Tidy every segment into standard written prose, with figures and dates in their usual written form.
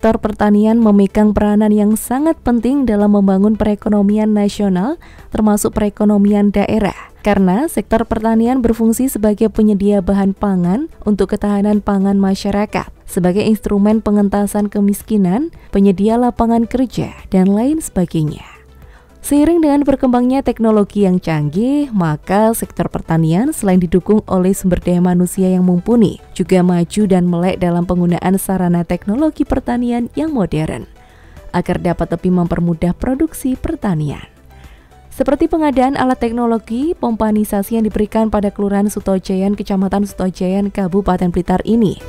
sektor pertanian memegang peranan yang sangat penting dalam membangun perekonomian nasional, termasuk perekonomian daerah. Karena sektor pertanian berfungsi sebagai penyedia bahan pangan untuk ketahanan pangan masyarakat, sebagai instrumen pengentasan kemiskinan, penyedia lapangan kerja, dan lain sebagainya. Seiring dengan berkembangnya teknologi yang canggih, maka sektor pertanian selain didukung oleh sumber daya manusia yang mumpuni, juga maju dan melek dalam penggunaan sarana teknologi pertanian yang modern, agar dapat lebih mempermudah produksi pertanian. Seperti pengadaan alat teknologi pompanisasi yang diberikan pada Kelurahan Sutojayan, Kecamatan Sutojayan, Kabupaten Blitar ini.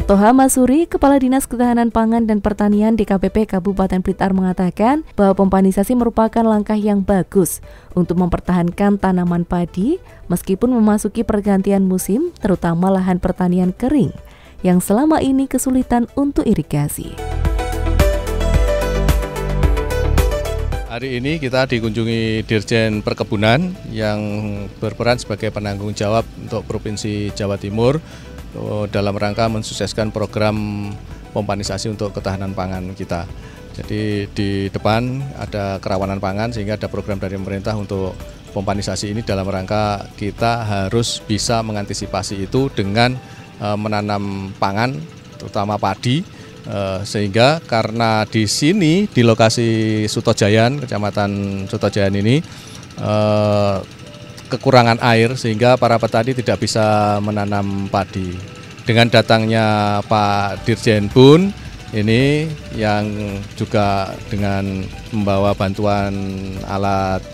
Toha Masuri, Kepala Dinas Ketahanan Pangan dan Pertanian DKPP Kabupaten Blitar mengatakan bahwa pompanisasi merupakan langkah yang bagus untuk mempertahankan tanaman padi meskipun memasuki pergantian musim, terutama lahan pertanian kering yang selama ini kesulitan untuk irigasi. Hari ini kita dikunjungi Dirjen Perkebunan yang berperan sebagai penanggung jawab untuk Provinsi Jawa Timur dalam rangka mensukseskan program pompanisasi untuk ketahanan pangan kita. Jadi di depan ada kerawanan pangan sehingga ada program dari pemerintah untuk pompanisasi ini dalam rangka kita harus bisa mengantisipasi itu dengan menanam pangan terutama padi, sehingga karena di sini di lokasi Sutojayan, Kecamatan Sutojayan ini kekurangan air sehingga para petani tidak bisa menanam padi. Dengan datangnya Pak Dirjen Bun ini yang juga dengan membawa bantuan alat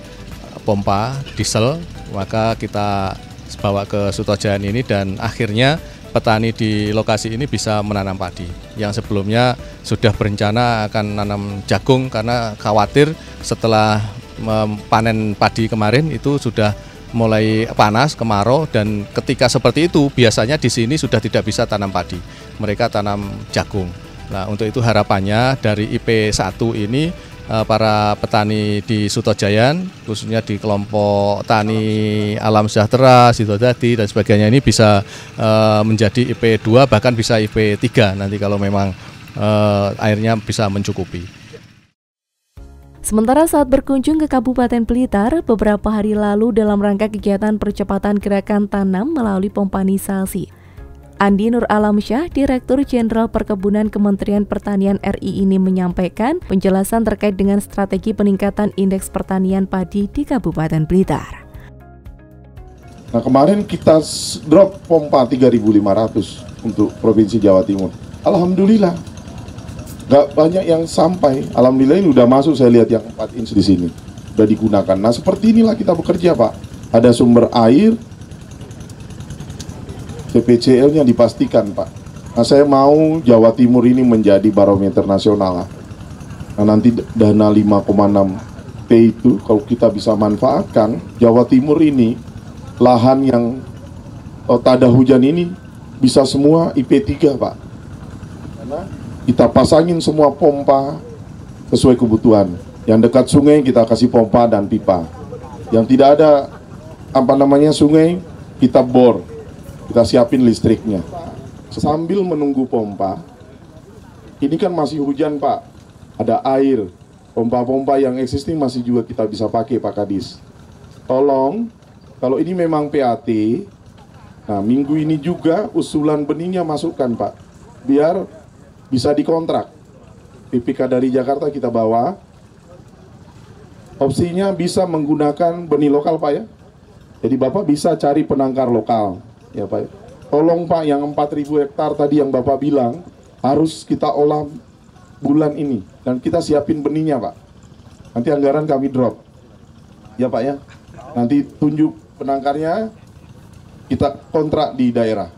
pompa diesel, maka kita bawa ke Sutojayan ini dan akhirnya petani di lokasi ini bisa menanam padi. Yang sebelumnya sudah berencana akan nanam jagung karena khawatir setelah panen padi kemarin itu sudah mulai panas, kemarau, dan ketika seperti itu biasanya di sini sudah tidak bisa tanam padi, mereka tanam jagung. Nah, untuk itu harapannya dari IP1 ini para petani di Sutojayan, khususnya di kelompok tani Alam Sejahtera, Sidodadi dan sebagainya ini bisa menjadi IP2 bahkan bisa IP3 nanti kalau memang airnya bisa mencukupi. Sementara saat berkunjung ke Kabupaten Blitar beberapa hari lalu dalam rangka kegiatan percepatan gerakan tanam melalui pompanisasi, Andi Nur Alamsyah, Direktur Jenderal Perkebunan Kementerian Pertanian RI ini menyampaikan penjelasan terkait dengan strategi peningkatan indeks pertanian padi di Kabupaten Blitar. Nah, kemarin kita drop pompa 3.500 untuk Provinsi Jawa Timur. Alhamdulillah, nggak banyak yang sampai. Alhamdulillah ini udah masuk, saya lihat yang 4 inch di sini udah digunakan. Nah, seperti inilah kita bekerja, Pak. Ada sumber air, TPCL-nya dipastikan, Pak. Nah, saya mau Jawa Timur ini menjadi barometer nasional lah. Nah, nanti dana 5,6 T itu kalau kita bisa manfaatkan, Jawa Timur ini lahan yang tak ada hujan ini bisa semua IP3, Pak. Karena kita pasangin semua pompa sesuai kebutuhan. Yang dekat sungai kita kasih pompa dan pipa. Yang tidak ada sungai, kita bor. Kita siapin listriknya. Sambil menunggu pompa, ini kan masih hujan, Pak. Ada air. Pompa-pompa yang existing masih juga kita bisa pakai, Pak Kadis. Tolong, kalau ini memang PAT, nah minggu ini juga usulan benihnya masukkan, Pak. Biar bisa dikontrak. PPK dari Jakarta kita bawa. Opsinya bisa menggunakan benih lokal, Pak ya. Jadi Bapak bisa cari penangkar lokal, ya Pak. Tolong Pak, yang 4.000 hektar tadi yang Bapak bilang harus kita olah bulan ini dan kita siapin benihnya, Pak. Nanti anggaran kami drop, ya Pak ya. Nanti tunjuk penangkarnya, kita kontrak di daerah,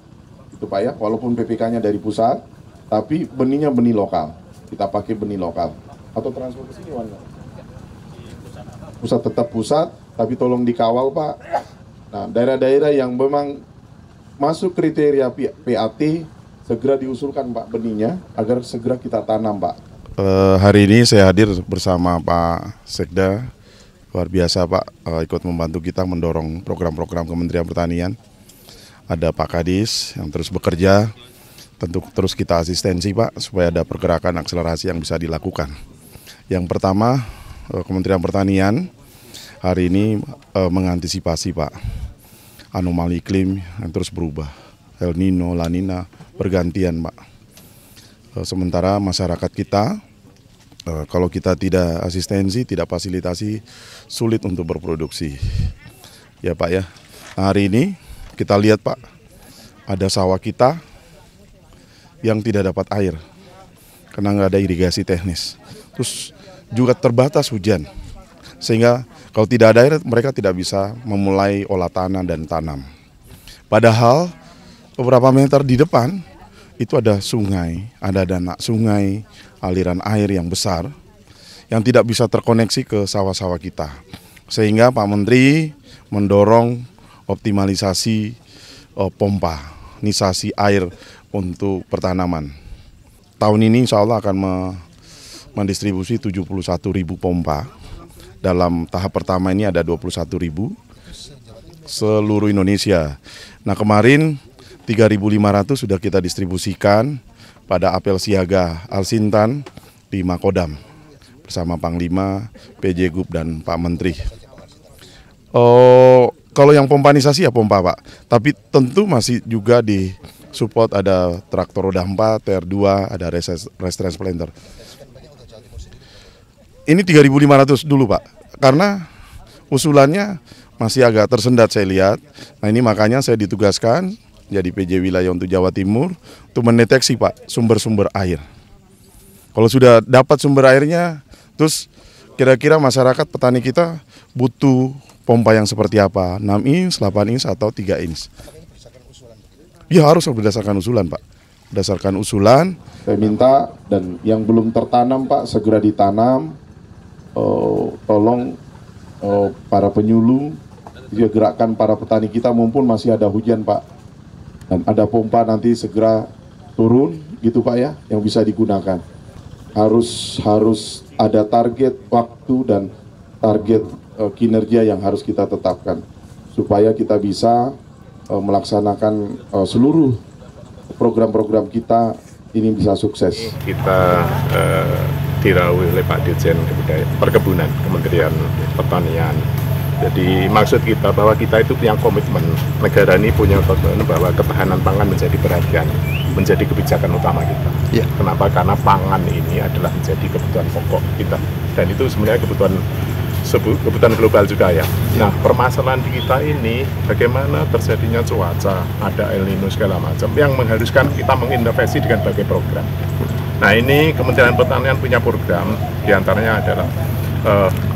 itu Pak ya. Walaupun PPK-nya dari pusat, tapi benihnya benih lokal. Kita pakai benih lokal. Atau transfer ke sini, Wan? Pusat tetap pusat, tapi tolong dikawal, Pak. Nah, daerah-daerah yang memang masuk kriteria PAT, segera diusulkan, Pak, benihnya, agar segera kita tanam, Pak. Hari ini saya hadir bersama Pak Sekda. Luar biasa, Pak, ikut membantu kita mendorong program-program Kementerian Pertanian. ada Pak Kadis yang terus bekerja. Tentu terus kita asistensi Pak, supaya ada pergerakan akselerasi yang bisa dilakukan. Yang pertama, Kementerian Pertanian hari ini mengantisipasi Pak, anomali iklim yang terus berubah. El Nino, La Nina, bergantian Pak. Sementara masyarakat kita, kalau kita tidak asistensi, tidak fasilitasi, sulit untuk berproduksi. Ya Pak ya, nah, hari ini kita lihat Pak, ada sawah kita yang tidak dapat air karena nggak ada irigasi teknis. Terus juga terbatas hujan, sehingga kalau tidak ada air mereka tidak bisa memulai olah tanah dan tanam. Padahal beberapa meter di depan itu ada sungai, ada danak sungai, aliran air yang besar yang tidak bisa terkoneksi ke sawah-sawah kita. Sehingga Pak Menteri mendorong optimalisasi pompa, nisasi air untuk pertanaman. Tahun ini insya Allah akan mendistribusi 71.000 pompa. Dalam tahap pertama ini ada 21.000 seluruh Indonesia. Nah kemarin 3.500 sudah kita distribusikan pada apel siaga Al-Sintan di Makodam bersama Panglima, PJ Gub dan Pak Menteri. Kalau yang pompanisasi ya pompa Pak, tapi tentu masih juga di support ada traktor roda 4, TR2, ada race transplanter. Ini 3.500 dulu Pak, karena usulannya masih agak tersendat saya lihat. Nah ini makanya saya ditugaskan jadi PJ wilayah untuk Jawa Timur untuk mendeteksi Pak sumber-sumber air. Kalau sudah dapat sumber airnya, terus kira-kira masyarakat petani kita butuh pompa yang seperti apa, 6 inch, 8 inch atau 3 inch. Ya harus berdasarkan usulan Pak, berdasarkan usulan. Saya minta dan yang belum tertanam Pak segera ditanam. Tolong para penyuluh juga gerakkan para petani kita mumpun masih ada hujan Pak, dan ada pompa nanti segera turun gitu Pak ya yang bisa digunakan. Harus ada target waktu dan target kinerja yang harus kita tetapkan supaya kita bisa melaksanakan seluruh program-program kita ini bisa sukses. Kita dirawui oleh Pak Dirjen Perkebunan Kementerian Pertanian. Jadi maksud kita bahwa kita itu punya komitmen, negara ini punya komitmen bahwa ketahanan pangan menjadi perhatian, menjadi kebijakan utama kita. Ya. Kenapa? Karena pangan ini adalah menjadi kebutuhan pokok kita, dan itu sebenarnya kebutuhan global juga ya. Nah permasalahan di kita ini bagaimana terjadinya cuaca, ada El Nino segala macam yang mengharuskan kita mengintervensi dengan berbagai program. Nah ini Kementerian Pertanian punya program, diantaranya adalah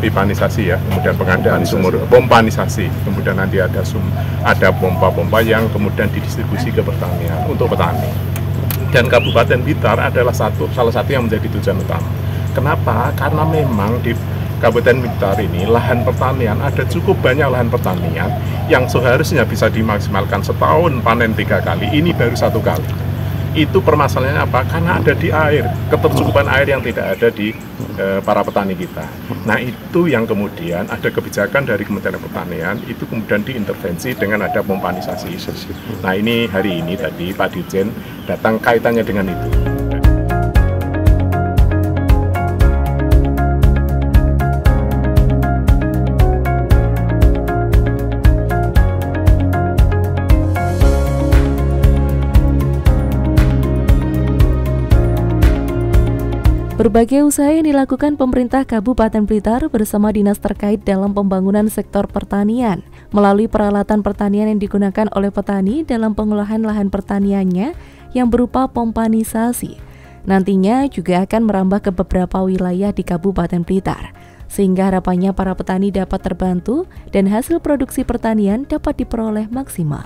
pipanisasi ya, kemudian pengadaan sumur pompanisasi, kemudian nanti ada pompa-pompa yang kemudian didistribusi ke pertanian untuk petani. Dan Kabupaten Blitar adalah salah satu yang menjadi tujuan utama. Kenapa? Karena memang di Kabupaten Blitar ini lahan pertanian, ada cukup banyak lahan pertanian yang seharusnya bisa dimaksimalkan setahun panen 3 kali, ini baru 1 kali. Itu permasalahannya apa? Karena ada di air, ketercukupan air yang tidak ada di para petani kita. Nah itu yang kemudian ada kebijakan dari Kementerian Pertanian, itu kemudian diintervensi dengan ada pompanisasi. Nah ini hari ini tadi Pak Dirjen datang kaitannya dengan itu. Berbagai usaha yang dilakukan pemerintah Kabupaten Blitar bersama dinas terkait dalam pembangunan sektor pertanian melalui peralatan pertanian yang digunakan oleh petani dalam pengolahan lahan pertaniannya yang berupa pompanisasi. Nantinya juga akan merambah ke beberapa wilayah di Kabupaten Blitar, sehingga harapannya para petani dapat terbantu dan hasil produksi pertanian dapat diperoleh maksimal.